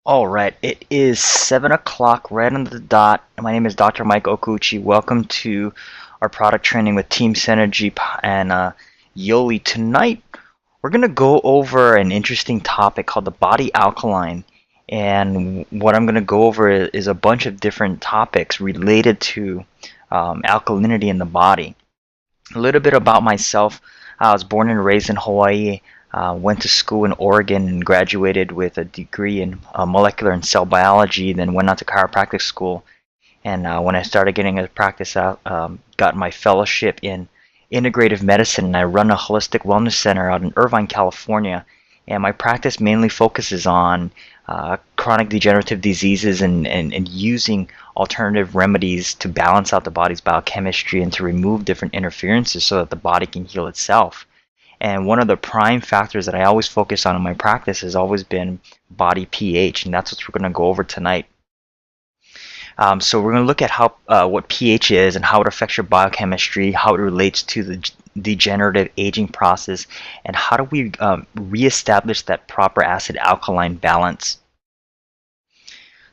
All right, it is 7 o'clock right on the dot. My name is Dr. Mike Okuchi. Welcome to our product training with Team Synergy and Yoli. Tonight, we're going to go over an interesting topic called the body alkaline. And what I'm going to go over is a bunch of different topics related to alkalinity in the body. A little bit about myself. I was born and raised in Hawaii. Went to school in Oregon and graduated with a degree in molecular and cell biology, then went on to chiropractic school. And when I started getting into practice, I got my fellowship in integrative medicine, and I run a holistic wellness center out in Irvine, California. And my practice mainly focuses on chronic degenerative diseases and using alternative remedies to balance out the body's biochemistry and to remove different interferences so that the body can heal itself. And one of the prime factors that I always focus on in my practice has always been body pH, and that's what we're going to go over tonight. So we're going to look at how what pH is and how it affects your biochemistry, how it relates to the degenerative aging process, and how do we reestablish that proper acid-alkaline balance.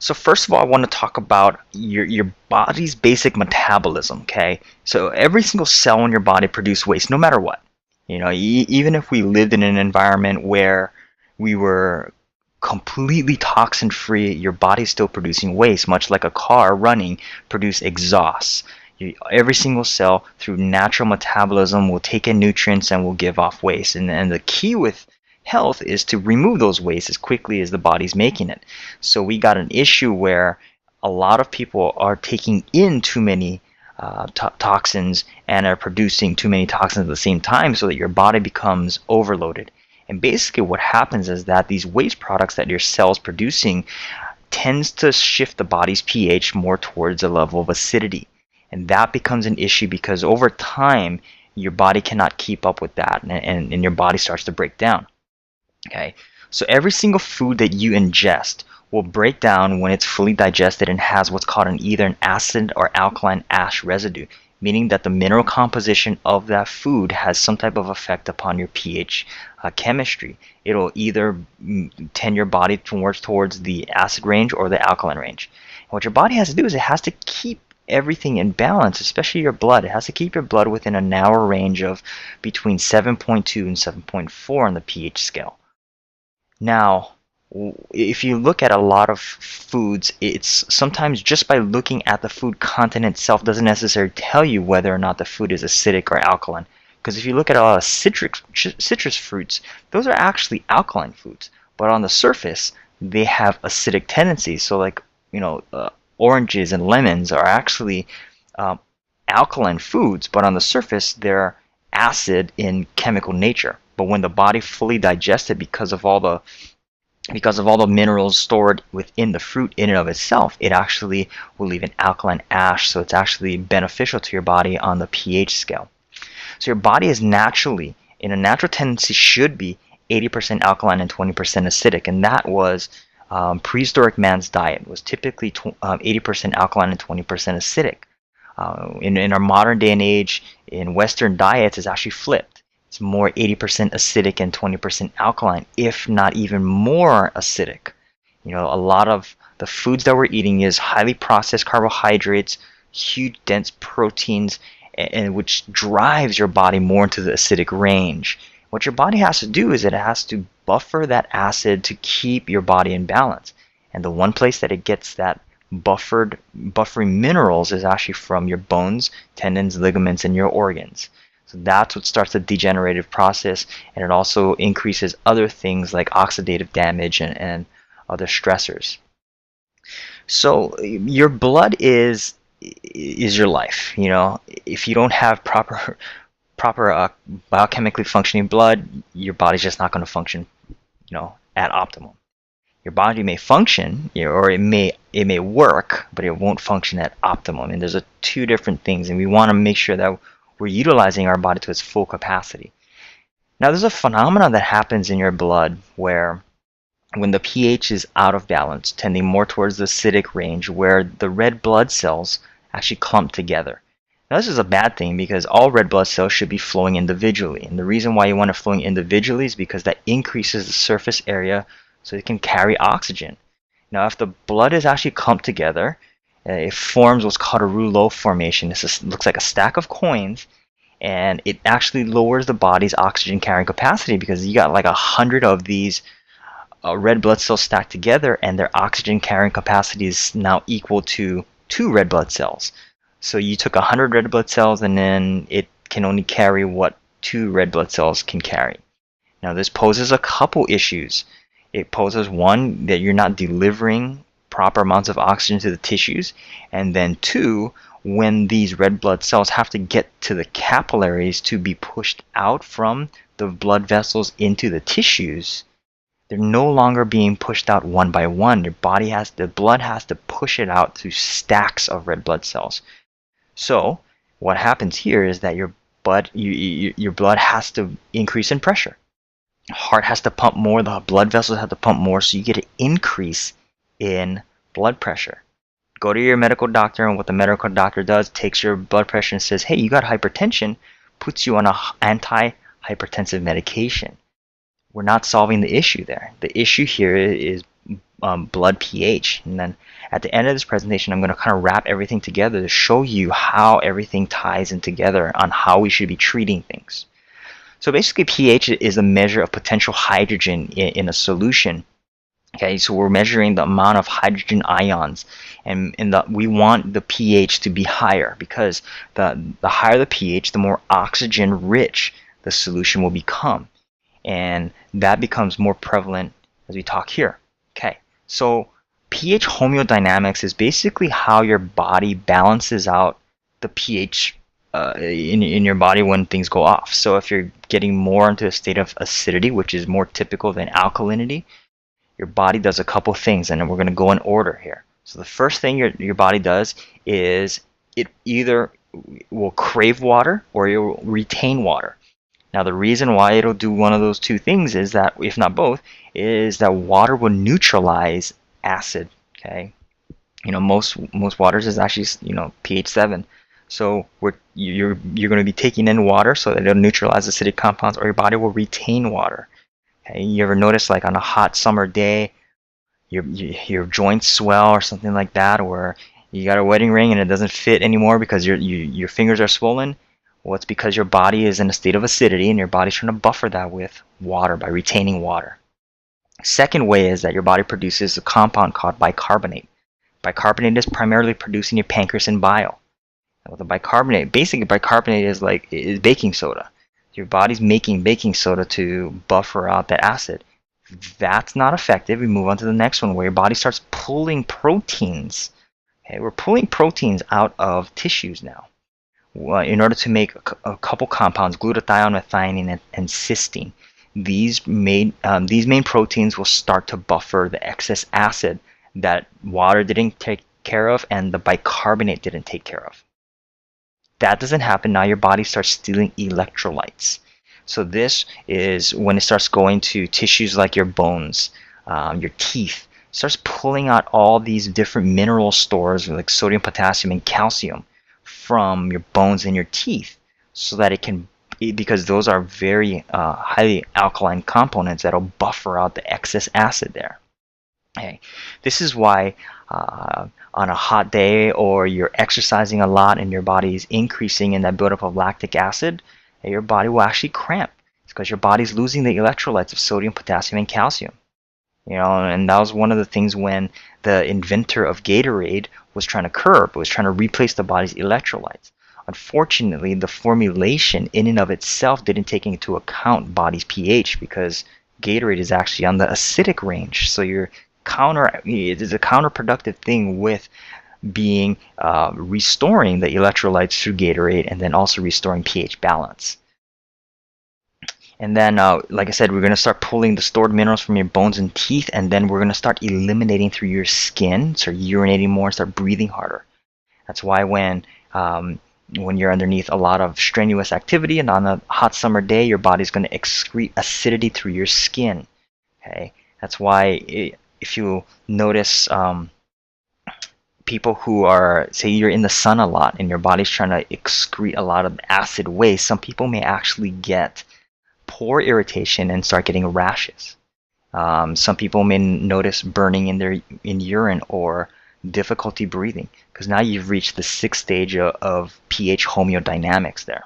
So first of all, I want to talk about your body's basic metabolism. Okay, so every single cell in your body produces waste, no matter what. You know, even if we lived in an environment where we were completely toxin free, your body's still producing waste, much like a car running produces exhaust. Every single cell, through natural metabolism, will take in nutrients and will give off waste. And the key with health is to remove those wastes as quickly as the body's making it. So we got an issue where a lot of people are taking in too many toxins and are producing too many toxins at the same time, so that your body becomes overloaded. And basically what happens is that these waste products that your cells producing tends to shift the body's pH more towards a level of acidity. And that becomes an issue because over time your body cannot keep up with that, and your body starts to break down. Okay, so every single food that you ingest will break down when it's fully digested and has what's called either an acid or alkaline ash residue, meaning that the mineral composition of that food has some type of effect upon your pH chemistry. It'll either tend your body towards the acid range or the alkaline range. And what your body has to do is it has to keep everything in balance, especially your blood. It has to keep your blood within a narrow range of between 7.2 and 7.4 on the pH scale. Now, if you look at a lot of foods, it's sometimes just by looking at the food content itself doesn't necessarily tell you whether or not the food is acidic or alkaline. Because if you look at a lot of citrus fruits, those are actually alkaline foods, but on the surface they have acidic tendencies. So like, oranges and lemons are actually alkaline foods, but on the surface they're acid in chemical nature. But when the body fully digests it, because of all the minerals stored within the fruit in and of itself, it actually will leave an alkaline ash, so it's actually beneficial to your body on the pH scale. So your body is naturally, in a natural tendency, should be 80% alkaline and 20% acidic, and that was prehistoric man's diet, was typically 80% alkaline and 20% acidic. In our modern day and age, in Western diets, it's actually flipped. It's more 80% acidic and 20% alkaline, if not even more acidic. A lot of the foods that we're eating is highly processed carbohydrates, huge dense proteins, and which drives your body more into the acidic range. What your body has to do is it has to buffer that acid to keep your body in balance. And the one place that it gets that buffering minerals is actually from your bones, tendons, ligaments, and your organs. So that's what starts the degenerative process, and it also increases other things like oxidative damage and other stressors. So your blood is your life. If you don't have proper biochemically functioning blood, your body's just not going to function, at optimum. Your body may function, or it may work, but it won't function at optimum. And there's two different things, and we want to make sure that we're utilizing our body to its full capacity. Now, there's a phenomenon that happens in your blood where when the pH is out of balance, tending more towards the acidic range, where the red blood cells actually clump together. Now, this is a bad thing because all red blood cells should be flowing individually. And the reason why you want it flowing individually is because that increases the surface area so it can carry oxygen. Now, if the blood is actually clumped together, it forms what's called a rouleau formation. This looks like a stack of coins, and it actually lowers the body's oxygen carrying capacity because you got like 100 of these red blood cells stacked together, and their oxygen carrying capacity is now equal to 2 red blood cells. So you took 100 red blood cells, and then it can only carry what 2 red blood cells can carry. Now, this poses a couple issues. It poses one, that you're not delivering proper amounts of oxygen to the tissues, and then 2, when these red blood cells have to get to the capillaries to be pushed out from the blood vessels into the tissues, they're no longer being pushed out one by one. The blood has to push it out through stacks of red blood cells. So what happens here is that your blood has to increase in pressure. Heart has to pump more, the blood vessels have to pump more, so you get an increase in blood pressure. Go to your medical doctor, and what the medical doctor does, takes your blood pressure and says, hey, you got hypertension, puts you on an anti-hypertensive medication. We're not solving the issue there. The issue here is blood pH. And then at the end of this presentation, I'm going to kind of wrap everything together to show you how everything ties in together on how we should be treating things. So basically, pH is a measure of potential hydrogen in a solution. Okay, so we're measuring the amount of hydrogen ions, and we want the pH to be higher, because the higher the pH, the more oxygen rich the solution will become, and that becomes more prevalent as we talk here. Okay, so pH homeodynamics is basically how your body balances out the pH in your body when things go off. So if you're getting more into a state of acidity, which is more typical than alkalinity, your body does a couple things, and we're going to go in order here. So the first thing your body does is it either will crave water or it will retain water. Now, the reason why it'll do one of those two things is that, if not both, is that water will neutralize acid. Okay, most waters is actually pH 7. So you're going to be taking in water so that it'll neutralize acidic compounds, or your body will retain water. Okay, you ever notice, like on a hot summer day, your joints swell or something like that, or you got a wedding ring and it doesn't fit anymore because your fingers are swollen? Well, it's because your body is in a state of acidity, and your body's trying to buffer that with water by retaining water. Second way is that your body produces a compound called bicarbonate. Bicarbonate is primarily produced in your pancreas and bile. With the bicarbonate, basically bicarbonate is baking soda. Your body's making baking soda to buffer out that acid. If that's not effective, we move on to the next one, where your body starts pulling proteins. Okay, we're pulling proteins out of tissues now in order to make a couple compounds, glutathione, methionine, and cysteine. These main proteins will start to buffer the excess acid that water didn't take care of and the bicarbonate didn't take care of. That doesn't happen. Now your body starts stealing electrolytes. So this is when it starts going to tissues like your bones, your teeth. It starts pulling out all these different mineral stores like sodium, potassium, and calcium from your bones and your teeth, so that because those are very highly alkaline components that'll buffer out the excess acid there. Okay, this is why on a hot day, or you're exercising a lot and your body is increasing in that buildup of lactic acid, your body will actually cramp. It's because your body's losing the electrolytes of sodium, potassium, and calcium. And that was one of the things when the inventor of Gatorade was trying to curb, was trying to replace the body's electrolytes. Unfortunately, the formulation in and of itself didn't take into account body's pH, because Gatorade is actually on the acidic range. So it is a counterproductive thing with being restoring the electrolytes through Gatorade, and then also restoring pH balance. And then, like I said, we're going to start pulling the stored minerals from your bones and teeth, and then we're going to start eliminating through your skin, start urinating more, start breathing harder. That's why when you're underneath a lot of strenuous activity and on a hot summer day, your body's going to excrete acidity through your skin. Okay, that's why if you notice people who are, say you're in the sun a lot and your body's trying to excrete a lot of acid waste, some people may actually get pore irritation and start getting rashes. Some people may notice burning in urine or difficulty breathing, because now you've reached the sixth stage of pH homeodynamics there.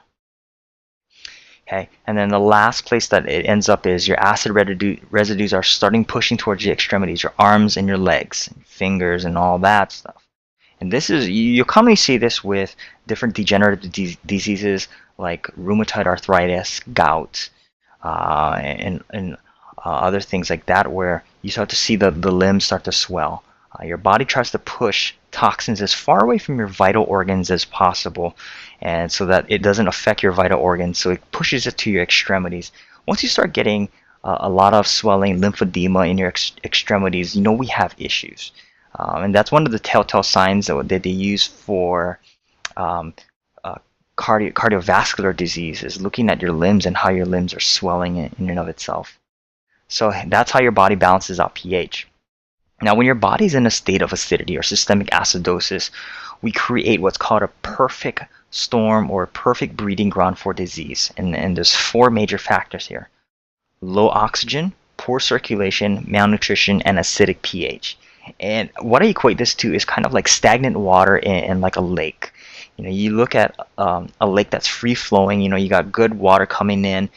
Okay, and then the last place that it ends up is your acid residues are starting pushing towards your extremities, your arms and your legs, and fingers, and all that stuff. And this is, you'll commonly see this with different degenerative diseases like rheumatoid arthritis, gout, and other things like that, where you start to see the limbs start to swell. Your body tries to push toxins as far away from your vital organs as possible, and so that it doesn't affect your vital organs, so it pushes it to your extremities. Once you start getting a lot of swelling, lymphedema in your extremities, you know we have issues. And that's one of the telltale signs that they use for cardiovascular disease, is looking at your limbs and how your limbs are swelling in and of itself. So that's how your body balances out pH. Now, when your body's in a state of acidity or systemic acidosis, we create what's called a perfect storm or a perfect breeding ground for disease. And there's four major factors here: low oxygen, poor circulation, malnutrition, and acidic pH. And what I equate this to is kind of like stagnant water in like a lake. You know, you look at a lake that's free flowing. You know, you got good water coming in.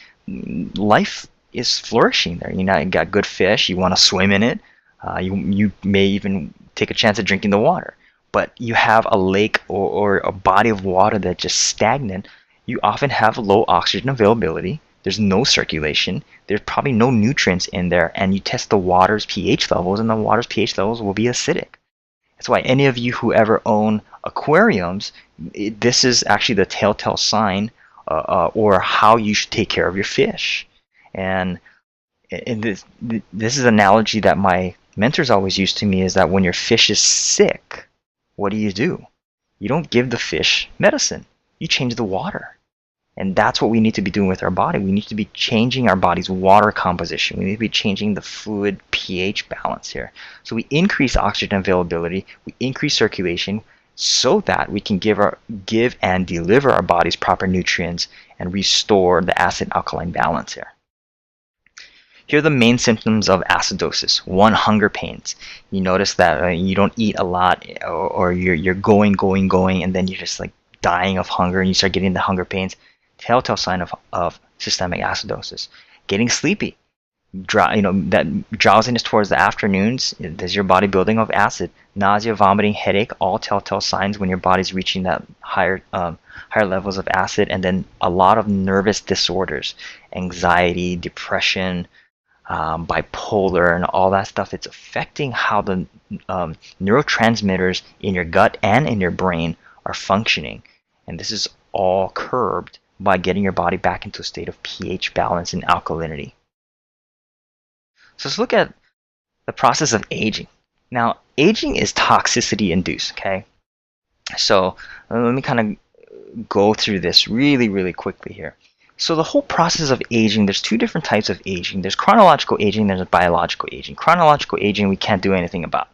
Life is flourishing there. You know, you got good fish. You want to swim in it. You may even take a chance at drinking the water. But you have a lake or a body of water that's just stagnant. You often have low oxygen availability. There's no circulation. There's probably no nutrients in there. And you test the water's pH levels, and the water's pH levels will be acidic. That's why any of you who ever own aquariums, this is actually the telltale sign or how you should take care of your fish. And this is an analogy that my mentors always used to me, is that when your fish is sick, what do? You don't give the fish medicine. You change the water. And that's what we need to be doing with our body. We need to be changing our body's water composition. We need to be changing the fluid pH balance here. So we increase oxygen availability, we increase circulation, so that we can give and deliver our body's proper nutrients and restore the acid-alkaline balance here. Here are the main symptoms of acidosis. 1, hunger pains. You notice that you don't eat a lot, or you're going, and then you're just like dying of hunger, and you start getting the hunger pains. Telltale sign of systemic acidosis. Getting sleepy. That drowsiness towards the afternoons. There's your body building of acid. Nausea, vomiting, headache. All telltale signs when your body's reaching that higher levels of acid. And then a lot of nervous disorders, anxiety, depression, bipolar, and all that stuff. It's affecting how the neurotransmitters in your gut and in your brain are functioning. And this is all curbed by getting your body back into a state of pH balance and alkalinity. So let's look at the process of aging. Now, aging is toxicity induced, okay? So let me kind of go through this really quickly here. So the whole process of aging, there's two different types of aging. There's chronological aging, there's biological aging. Chronological aging we can't do anything about.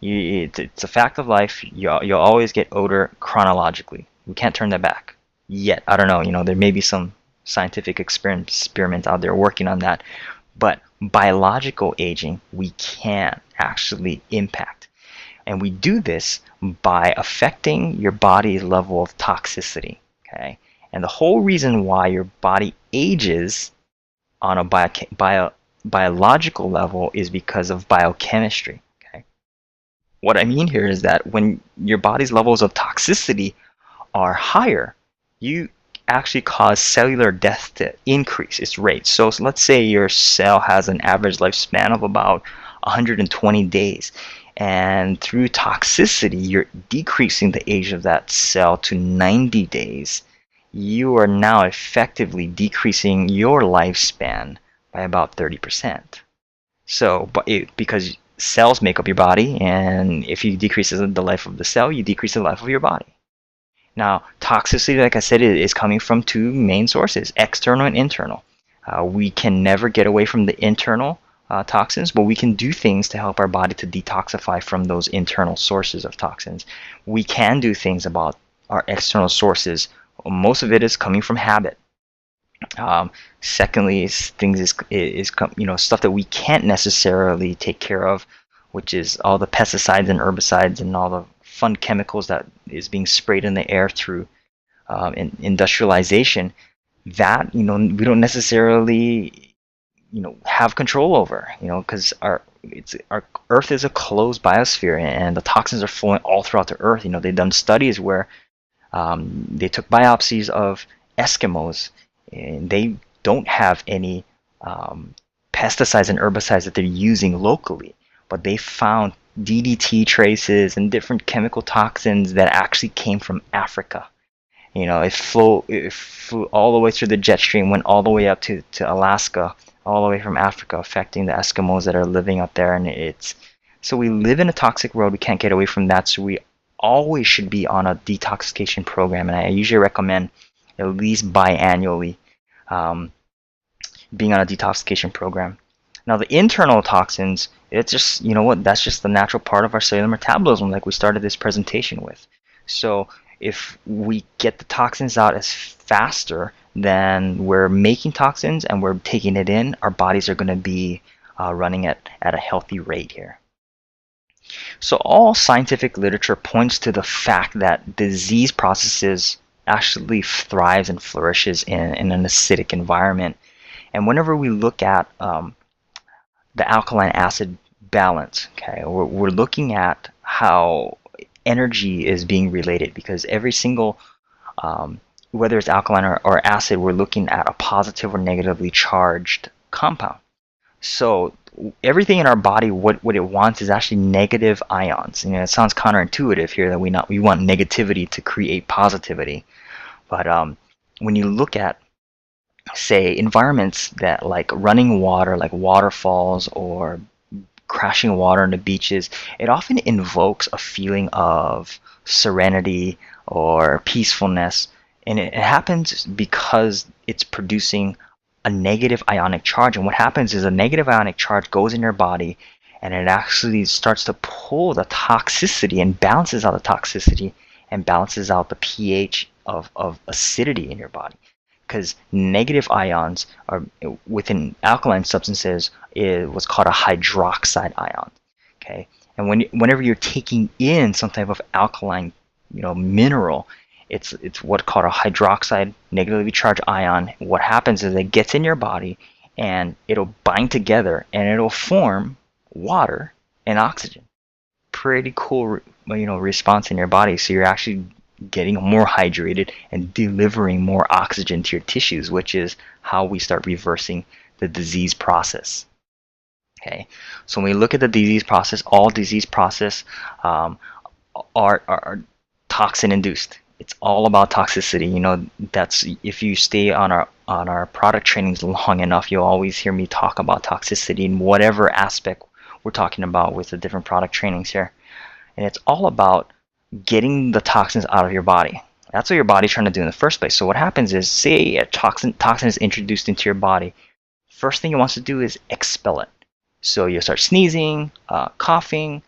It's a fact of life. You'll always get older chronologically. We can't turn that back. Yet, I don't know, there may be some scientific experiments out there working on that, but biological aging we can actually impact, and we do this by affecting your body's level of toxicity, okay? And the whole reason why your body ages on a biological level is because of biochemistry, okay? What I mean here is that when your body's levels of toxicity are higher, you actually cause cellular death to increase its rate. So let's say your cell has an average lifespan of about 120 days. And through toxicity, you're decreasing the age of that cell to 90 days. You are now effectively decreasing your lifespan by about 30%. So, because cells make up your body, and if you decrease the life of the cell, you decrease the life of your body. Now, toxicity, like I said, is coming from two main sources, external and internal. We can never get away from the internal toxins, but we can do things to help our body to detoxify from those internal sources of toxins. We can do things about our external sources. Most of it is coming from habit. Secondly, is things is stuff that we can't necessarily take care of, which is all the pesticides and herbicides and all the fun chemicals that is being sprayed in the air through industrialization. That we don't necessarily have control over, because our Earth is a closed biosphere, and the toxins are flowing all throughout the Earth. They've done studies where they took biopsies of Eskimos, and they don't have any pesticides and herbicides that they're using locally, but they found DDT traces and different chemical toxins that actually came from Africa. It flew all the way through the jet stream, went all the way up to Alaska, all the way from Africa, affecting the Eskimos that are living up there. And so we live in a toxic world. We can't get away from that. So we always should be on a detoxification program. And I usually recommend at least biannually being on a detoxification program. Now, the internal toxins, it's just, that's just the natural part of our cellular metabolism, like we started this presentation with. So if we get the toxins out as faster than we're making toxins and we're taking it in, our bodies are going to be running at a healthy rate here. So all scientific literature points to the fact that disease processes actually thrives and flourishes in an acidic environment. And whenever we look at the alkaline acid balance, okay, we're looking at how energy is being related, because every single whether it's alkaline or acid, we're looking at a positive or negatively charged compound. So everything in our body, what it wants is actually negative ions. It sounds counterintuitive here that we want negativity to create positivity, but when you look at, say, environments that like running water, like waterfalls or crashing water on the beaches, it often invokes a feeling of serenity or peacefulness, and it happens because it's producing a negative ionic charge. And what happens is a negative ionic charge goes in your body, and it actually starts to pull the toxicity and balances out the toxicity and balances out the pH of acidity in your body. Because negative ions are within alkaline substances is what's called a hydroxide ion. Okay, and whenever you're taking in some type of alkaline, mineral, it's what's called a hydroxide negatively charged ion. What happens is it gets in your body and it'll bind together and it'll form water and oxygen. Pretty cool, response in your body. So you're actually getting more hydrated and delivering more oxygen to your tissues, which is how we start reversing the disease process. Okay, so when we look at the disease process, all disease process are toxin induced. It's all about toxicity. That's, if you stay on our product trainings long enough, you'll always hear me talk about toxicity in whatever aspect we're talking about with the different product trainings here. And it's all about getting the toxins out of your body. That's what your body's trying to do in the first place. So what happens is, say a toxin is introduced into your body, first thing it wants to do is expel it. So you'll start sneezing, coughing,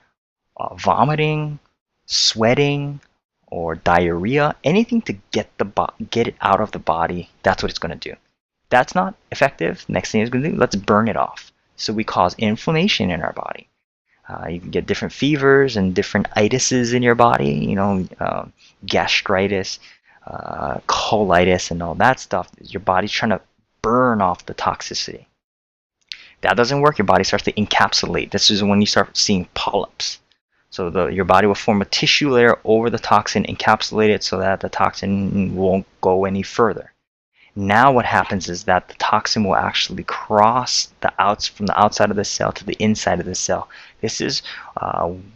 vomiting, sweating, or diarrhea, anything to get it out of the body. That's what it's going to do. That's not effective. Next thing it's going to do, let's burn it off. So we cause inflammation in our body. You can get different fevers and different itises in your body, gastritis, colitis, and all that stuff. Your body's trying to burn off the toxicity. That doesn't work. Your body starts to encapsulate. This is when you start seeing polyps. So your body will form a tissue layer over the toxin, encapsulate it so that the toxin won't go any further. Now what happens is that the toxin will actually cross from the outside of the cell to the inside of the cell. This is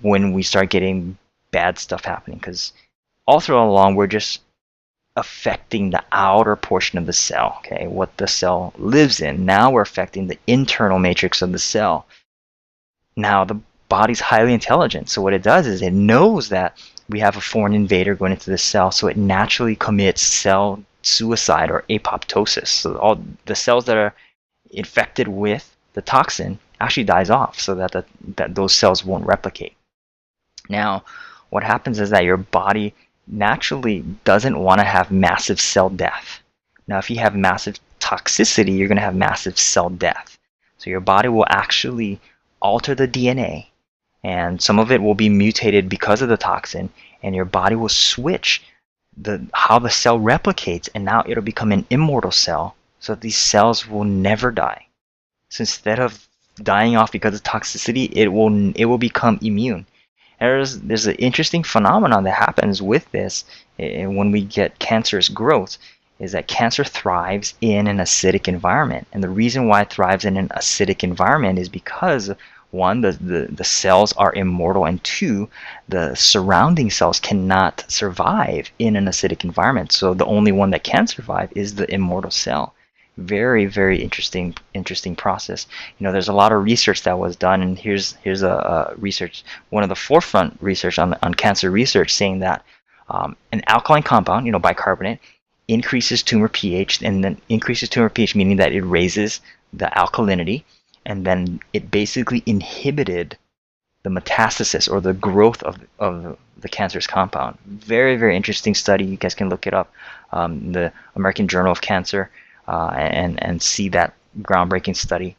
when we start getting bad stuff happening, because all through along we're just affecting the outer portion of the cell, okay, what the cell lives in. Now we're affecting the internal matrix of the cell. Now the body's highly intelligent, so what it does is it knows that we have a foreign invader going into the cell, so it naturally commits cell suicide or apoptosis. So all the cells that are infected with the toxin actually dies off, so that those cells won't replicate. Now, what happens is that your body naturally doesn't want to have massive cell death. Now, if you have massive toxicity, you're going to have massive cell death. So your body will actually alter the DNA, and some of it will be mutated because of the toxin, and your body will switch how the cell replicates, and now it'll become an immortal cell, so that these cells will never die. So instead of dying off because of toxicity, it will become immune. There's an interesting phenomenon that happens with this when we get cancerous growth, is that cancer thrives in an acidic environment. And the reason why it thrives in an acidic environment is because, one, the cells are immortal, and two, the surrounding cells cannot survive in an acidic environment. So the only one that can survive is the immortal cell. Very, very interesting process. There's a lot of research that was done, and here's a research, one of the forefront research on cancer research, saying that an alkaline compound, bicarbonate, increases tumor pH, and then increases tumor pH meaning that it raises the alkalinity, and then it basically inhibited the metastasis or the growth of the cancerous compound. Very, very interesting study. You guys can look it up, the American Journal of Cancer, and see that groundbreaking study.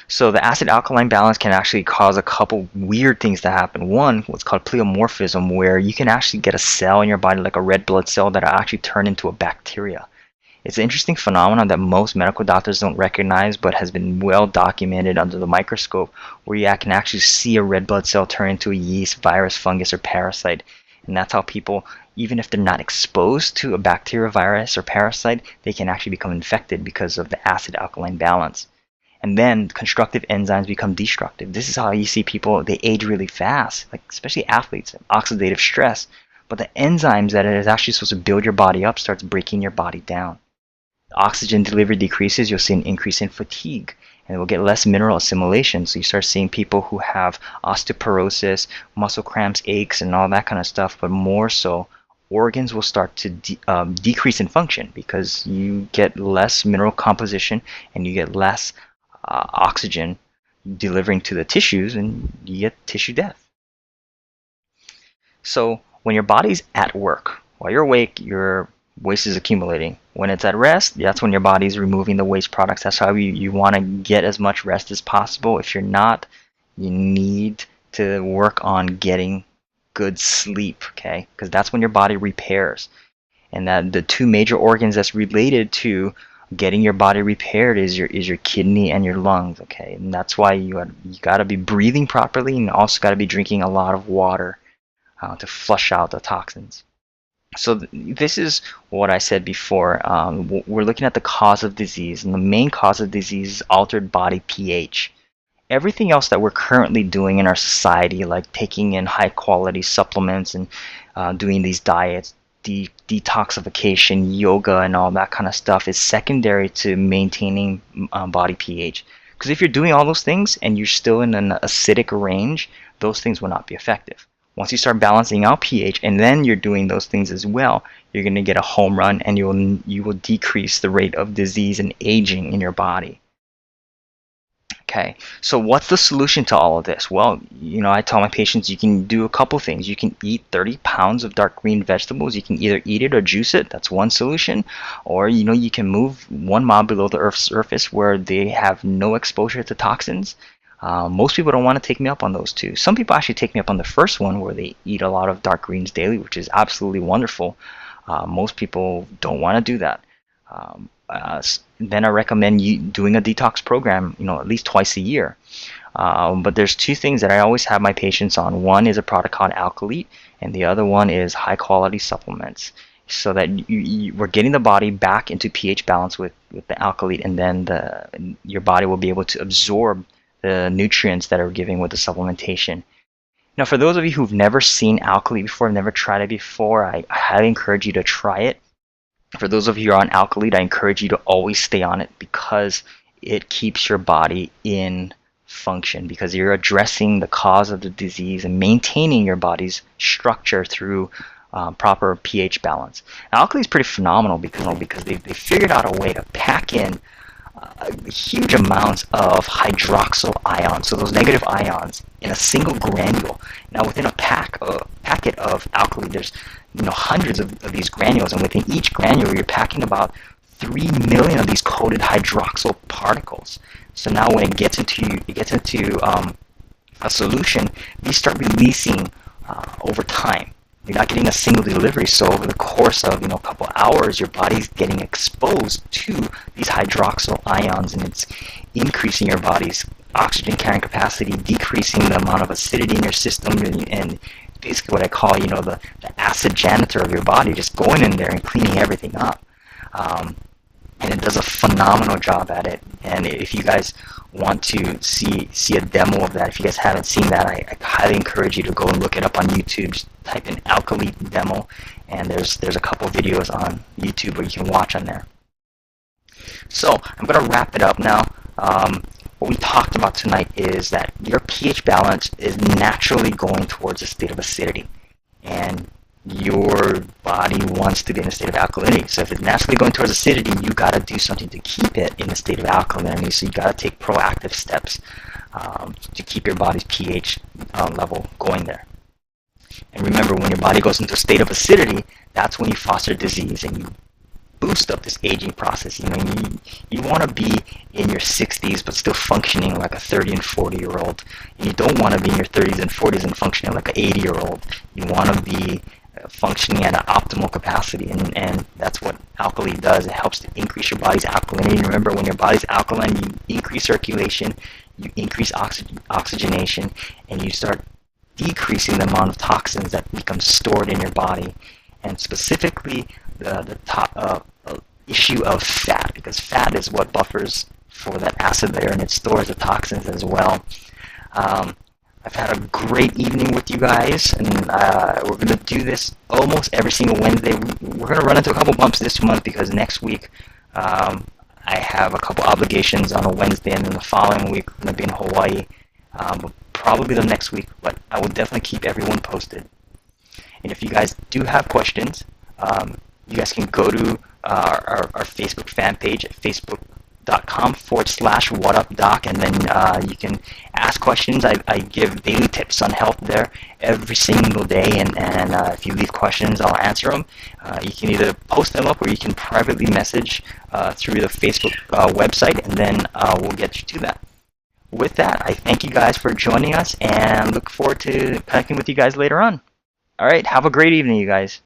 So the acid-alkaline balance can actually cause a couple weird things to happen. One, what's called pleomorphism, where you can actually get a cell in your body, like a red blood cell, that actually turn into a bacteria. It's an interesting phenomenon that most medical doctors don't recognize, but has been well documented under the microscope, where you can actually see a red blood cell turn into a yeast, virus, fungus, or parasite. And that's how people, even if they're not exposed to a bacteria, virus, or parasite, they can actually become infected because of the acid-alkaline balance. And then constructive enzymes become destructive. This is how you see people, they age really fast, like especially athletes, oxidative stress. But the enzymes that is actually supposed to build your body up starts breaking your body down. The oxygen delivery decreases, you'll see an increase in fatigue, and we'll get less mineral assimilation. So you start seeing people who have osteoporosis, muscle cramps, aches, and all that kind of stuff. But more so, organs will start to decrease in function because you get less mineral composition and you get less oxygen delivering to the tissues, and you get tissue death. So when your body's at work, while you're awake, your waste is accumulating. When it's at rest, that's when your body's removing the waste products. That's how you want to get as much rest as possible. If you're not, you need to work on getting good sleep, okay? Because that's when your body repairs. And that the two major organs that's related to getting your body repaired is your kidney and your lungs, okay? And that's why you got to be breathing properly, and also got to be drinking a lot of water to flush out the toxins. So this is what I said before. We're looking at the cause of disease, and the main cause of disease is altered body pH. Everything else that we're currently doing in our society, like taking in high quality supplements and doing these diets, detoxification, yoga, and all that kind of stuff, is secondary to maintaining body pH. Because if you're doing all those things and you're still in an acidic range, those things will not be effective. Once you start balancing out pH, and then you're doing those things as well, you're going to get a home run, and you will decrease the rate of disease and aging in your body. Okay, so what's the solution to all of this? Well, I tell my patients you can do a couple things. You can eat 30 pounds of dark green vegetables. You can either eat it or juice it. That's one solution. Or, you can move 1 mile below the Earth's surface where they have no exposure to toxins. Most people don't want to take me up on those two. Some people actually take me up on the first one, where they eat a lot of dark greens daily, which is absolutely wonderful. Most people don't want to do that. Then I recommend you doing a detox program, at least twice a year. But there's two things that I always have my patients on. One is a product called Alkaline, and the other one is high quality supplements, so that we're getting the body back into pH balance with the Alkaline, and then your body will be able to absorb the nutrients that are giving with the supplementation. Now, for those of you who've never seen Alkaline before, never tried it before, I highly encourage you to try it. For those of you who are on Alkaline, I encourage you to always stay on it, because it keeps your body in function, because you're addressing the cause of the disease and maintaining your body's structure through proper pH balance. Now, Alkaline is pretty phenomenal because they figured out a way to pack in huge amounts of hydroxyl ions, so those negative ions, in a single granule. Now, within a packet of Alkaline, there's hundreds of these granules, and within each granule, you're packing about 3 million of these coated hydroxyl particles. So now when it gets into a solution, these start releasing over time. You're not getting a single delivery, so over the course of a couple hours, your body's getting exposed to these hydroxyl ions, and it's increasing your body's oxygen carrying capacity, decreasing the amount of acidity in your system, and basically what I call the acid janitor of your body, just going in there and cleaning everything up. And it does a phenomenal job at it. And if you guys want to see a demo of that, if you guys haven't seen that, I highly encourage you to go and look it up on YouTube. Just type in Alkaline demo, and there's a couple videos on YouTube where you can watch on there. So I'm going to wrap it up now. What we talked about tonight is that your pH balance is naturally going towards a state of acidity, and your body wants to be in a state of alkalinity. So if it's naturally going towards acidity, you got to do something to keep it in a state of alkalinity. So you got to take proactive steps to keep your body's pH level going there. And remember, when your body goes into a state of acidity, that's when you foster disease and you boost up this aging process. You want to be in your 60s but still functioning like a 30 and 40-year-old. And you don't want to be in your 30s and 40s and functioning like an 80-year-old. You want to be functioning at an optimal capacity, and that's what Alkaline does. It helps to increase your body's alkalinity. Remember, when your body's alkaline, you increase circulation, you increase oxygenation, and you start decreasing the amount of toxins that become stored in your body, and specifically the top issue of fat, because fat is what buffers for that acid layer, and it stores the toxins as well. I've had a great evening with you guys, and we're going to do this almost every single Wednesday. We're going to run into a couple bumps this month because next week I have a couple obligations on a Wednesday, and then the following week I'm going to be in Hawaii. Probably the next week, but I will definitely keep everyone posted. And if you guys do have questions, you guys can go to our Facebook fan page at facebook.com/whatupdoc, and then you can ask questions. I give daily tips on health there every single day, and if you leave questions, I'll answer them. You can either post them up or you can privately message through the Facebook website, and then we'll get you to that. With that, I thank you guys for joining us and look forward to connecting with you guys later on. All right, have a great evening, you guys.